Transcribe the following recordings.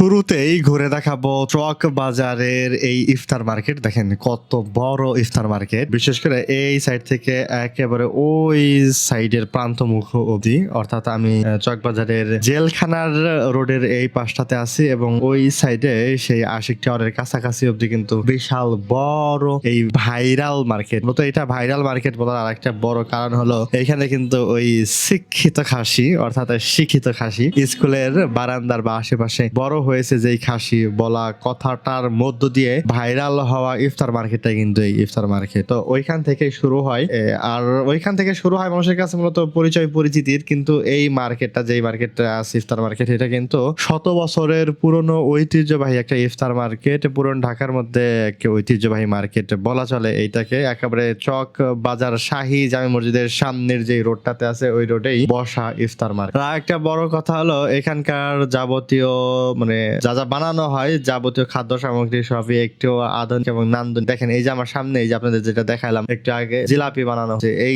শুরুতেই ঘুরে দেখাবো চক বাজারের এই ইফতার মার্কেট। দেখেন কত বড় ইফতার মার্কেট, বিশেষ করে এই সাইড থেকে একেবারে ওই সাইডের প্রান্ত মুখ অবধি, অর্থাৎ আমি চক বাজারের জেলখানার রোডের এই পাশটাতে আছি এবং ওই সাইডে সেই আশিক টাওয়ারের কাছাকাছি অবধি কিন্তু বিশাল বড় এই ভাইরাল মার্কেট। মূলত এটা ভাইরাল মার্কেট বলার আরেকটা বড় কারণ হলো এখানে কিন্তু ওই শিক্ষিত খাসি অর্থাৎ শিক্ষিত খাসি স্কুলের বারান্দার বা আশেপাশে বড় হয়েছে যেই খাসি বলা কথাটার মধ্য দিয়ে ভাইরাল হওয়া ইফতার মার্কেটটা কিন্তু এই ইফতার মার্কেট। তো ওইখান থেকে শুরু হয়, আর ওইখান থেকে শুরু হয় মানুষের কাছে মূলত পরিচয় পরিচিতির। কিন্তু এই মার্কেটটা, যেই মার্কেটটা আছে ইফতার মার্কেট, এটা কিন্তু 100 বছরের পুরনো ঐতিহ্যবাহী একটা ইফতার মার্কেট। পুরনো ঢাকার মধ্যে একটা ঐতিহ্যবাহী মার্কেট বলা চলে এইটাকে। একেবারে চক বাজার শাহী জামে মসজিদের সামনের যে রোডটাতে আছে ওই রোডেই বসা ইফতার মার্কেট। আর একটা বড় কথা হলো এখানকার যাবতীয় মানে যা যা বানানো হয়, যাবতীয় খাদ্য সামগ্রী সবই একটু আধুনিক এবং নান্দনিক। দেখেন এই যে আমার সামনে, এই যে আপনাদের যেটা দেখালাম একটু আগে, জিলাপি বানানো হচ্ছে। এই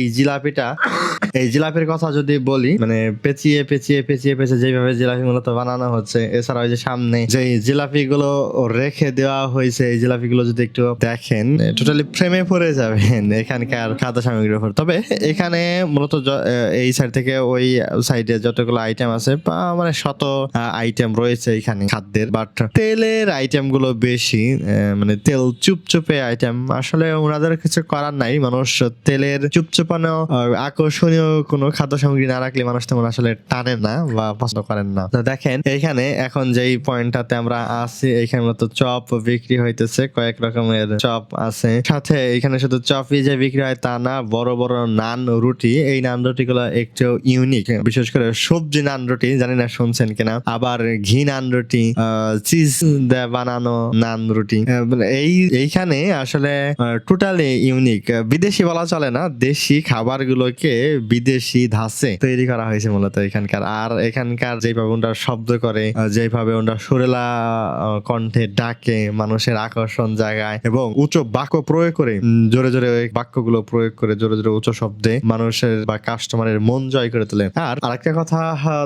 জিলাপির কথা যদি বলি, মানে পেঁচিয়ে পেঁচিয়ে পেঁচিয়ে পেঁচিয়ে যেভাবে জিলাপি মূলত বানানো হচ্ছে, এছাড়া ওই যে সামনে যে জিলাপি গুলো রেখে দেওয়া হয়েছে, এই জিলাপি গুলো যদি একটু দেখেন টোটালি প্রেমে পড়ে যাবেন এখানকার খাদ্য সামগ্রীর উপর। তবে এখানে মূলত এই সাইড থেকে ওই সাইডে যতগুলো আইটেম আছে মানে শত আইটেম রয়েছে এখানে খাদ্যের, বাট তেলের আইটেম গুলো বেশি, মানে তেল চুপচুপে আইটেম। আসলে ওনাদের কিছু করার নাই, মানুষ তেলের চুপচুপানো আকর্ষণীয় কোনো খাদ্য সামগ্রী না রাখলে মানুষ তেমন আসলে টানে না বা পছন্দ করেন না। তো দেখেন এইখানে এখন যেই পয়েন্টটাতে আমরা আছি, এইখানে মূলত চপ বিক্রি হইতেছে, কয়েক রকমের চপ আছে। সাথে এখানে শুধু চপই যে বিক্রি হয় তা না, বড় বড় নান রুটি, এই নান রুটি গুলো একটু ইউনিক, বিশেষ করে সবজি নান রুটি, জানি না শুনছেন কিনা, আবার ঘি নান রুটি, চিজ বানানো নান রুটি। এইখানে আসলে টোটালি ইউনিক, বিদেশি বলা চলে না, দেশি খাবার গুলোকে বিদেশি ধাঁচে তৈরি করা হয়েছে মূলত এখানকার। আর এখানকার যেভাবে ওনারা শব্দ করে, যেভাবে ওনারা সুরেলা কণ্ঠে ডাকে, মানুষের আকর্ষণ জায়গায় এবং উচ্চ বাক্য প্রয়োগ করে, জোরে জোরে ওই বাক্যগুলো প্রয়োগ করে জোরে জোরে উচ্চ শব্দে মানুষের বা কাস্টমারের মন জয় করে তোলে। আর আরেকটা কথা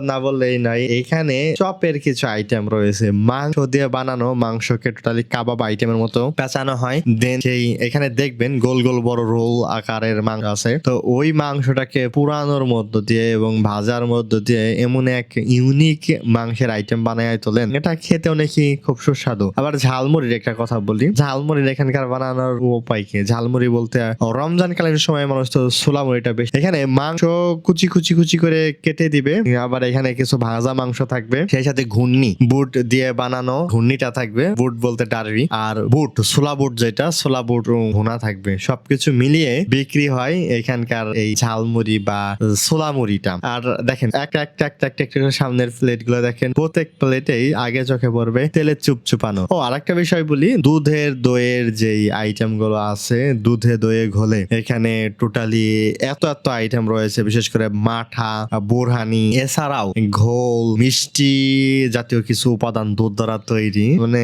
না বললেই নাই, এখানে চপের কিছু আইটেম রয়েছে মাংস দিয়ে বানানো, মাংসকে টোটালি কাবাব আইটেমের মতো পেঁচানো হয়। দেন সেই এখানে দেখবেন গোল গোল বড় রোল আকারের মাংস আছে, তো ওই মাংসটাকে পুরানোর মধ্য দিয়ে এবং ভাজার মধ্য দিয়ে এমন এক ইউনিক মাংসের আইটেম বানায় তোলেন, এটা খেতে অনেকই খুব সুস্বাদু। আবার ঝালমুড়ির একটা কথা বলি, ঝালমুড়ির এখানকার বানানোর উপায় কি? ঝালমুড়ি বলতে রমজান কালীন সময় মানুষ তো ছোলামুড়িটা বেশি, এখানে মাংস কুচি কুচি কুচি করে কেটে দিবে, আবার এখানে কিছু ভাজা মাংস থাকবে, সেই সাথে ঘুন্নি বুট দিয়ে বানানো ঘুন্নিটা থাকবে, বুট বলতে ডারবি, আর বুট ছোলা বুট, যেটা ছোলা বুট ভুনা থাকবে, সবকিছু মিলিয়ে বিক্রি হয় এখানকার এই ঝালমুড়ি বা ছোলামুড়িটা। আর দেখেন একটা সামনের প্লেট গুলো দেখেন, প্রত্যেক প্লেটেই আগে চোখে পড়বে তেলের চুপচুপানো। ও আরেকটা বিষয় বলি, দুধের দইয়ের যেই আইটেম গুলো আছে, দুধে দইয়ে ঘোলে, এখানে টোটালি এত আইটেম রয়েছে, বিশেষ করে মাঠা, বোরহানি, এছাড়াও ঘোল, মিষ্টি জাতীয় কিছু উপাদান দুধ দ্বারা তৈরি, মানে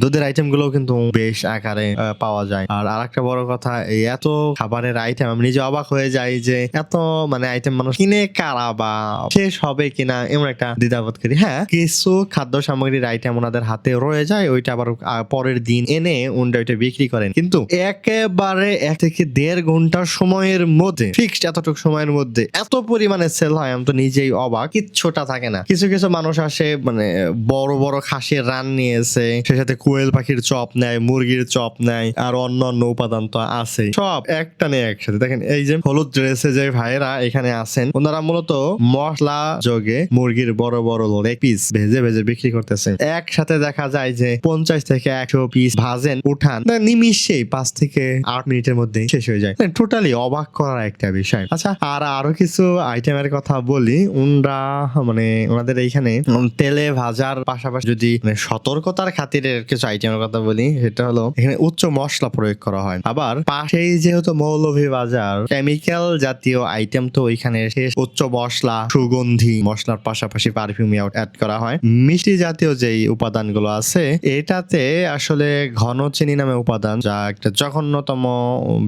দুধের আইটেম গুলো কিন্তু বেশ আকারে পাওয়া যায়। আর আরেকটা বড় কথা, এই এত খাবারের আইটেম আমি নিজে অবাক হয়ে যাই যে এত মানে আইটেম মানুষ কিনে কারা বা শেষ হবে কিনা, এমন একটা দ্বিধাবোধ করি। হ্যাঁ, কিছু খাদ্য সামগ্রীর আইটেম ওনাদের হাতে রয়ে যায়, ওইটা আবার পরের দিন এনে ওনটা ওইটা বিক্রি করেন, কিন্তু একেবারে 1 থেকে 1.5 ঘন্টা সময়ের মধ্যে, ফিক্সড এতটুকু সময়ের মধ্যে এত পরিমাণে সেল হয়, আমি তো নিজেই অবাক। কিচ্ছুটা থাকে না। কিছু কিছু মানুষ আসে মানে বড় বড় খাসির রান নিয়েছে, সেই সাথে কোয়েল পাখির চপ নেয়, মুরগির চপ নেয়, আর অন্যান্য উপাদান তো আছে, সব একটা নেই একসাথে। দেখেন এই যে হলুদ ড্রেসে যে ভাইরা এখানে আছেন, ওনারা মূলত মশলা যোগে মুরগির বড় বড় লেগ পিস ভেজে ভেজে বিক্রি করতেছেন। একসাথে দেখা যায় যে 50 থেকে 100 পিস ভাজেন, উঠান, নিমিশেই 5 থেকে 8 মিনিটের মধ্যে শেষ হয়ে যায়। টোটালি অবাক করার একটা বিষয়। আচ্ছা, আর আরো কিছু আইটেমের কথা বলি, ওনরা মানে ওনাদের এইখানে তেলে ভাজার পাশাপাশি যদি মানে সতর্কতার খাতিরে কিছু আইটেমের কথা বলি, সেটা হলো এখানে উচ্চ মশলা প্রয়োগ করা হয়। আবার পাশেই যেহেতু মৌলভীবাজার, কেমিক্যাল জাতীয় আইটেম তো ওইখানে শেষ, উচ্চ মশলা, সুগন্ধি মশলার পাশাপাশি পারফিউম অ্যাড করা হয়। মিষ্টি জাতীয় যেই উপাদানগুলো আছে, এটাতে আসলে ঘন চিনি নামে উপাদান, যা একটা জঘন্যতম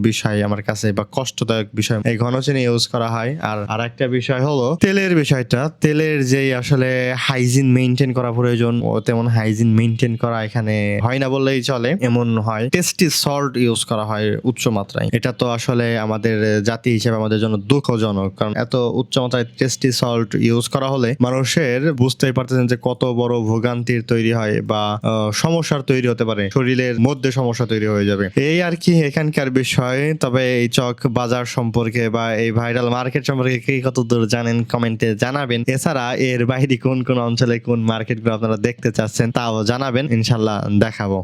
বিষয় আমার কাছে বা কষ্টদায়ক বিষয়, এই ঘন চিনি ইউজ করা হয়। আর আরেকটা বিষয় হলো তেলের বিষয়টা, তেলের যেই আসলে হাইজিন মেনটেন করা প্রয়োজন, তেমন হাইজিন মেনটেন করা এখানে হয় না বললেই চলে, এমন হয়। টেস্টি সল্ট ইউজ করা হয় উচ্চ মাত্রায়, এটা তো আসলে আমাদের জাতি হিসেবে আমাদের জন্য দুঃখজনক, কারণ এত উচ্চ মাত্রায় টেস্টি সল্ট ইউজ করা হলে মানুষের বুঝতেই পারতেছেন যে কত বড় ভোগান্তির তৈরি হয় বা সমস্যার তৈরি হতে পারে, শরীরের মধ্যে সমস্যা তৈরি হয়ে যাবে। এই আর কি এখানকার বিষয়। তবে এই চক বাজার সম্পর্কে বা এই ভাইরাল মার্কেট সম্পর্কে কে কতদূর জানেন কমেন্টে জানাবেন। এছাড়া এর বাইরে কোন কোন অঞ্চলে কোন মার্কেটগুলো আপনারা দেখতে চাচ্ছেন তাও জানাবেন, ইনশাল্লাহ দেখাবো।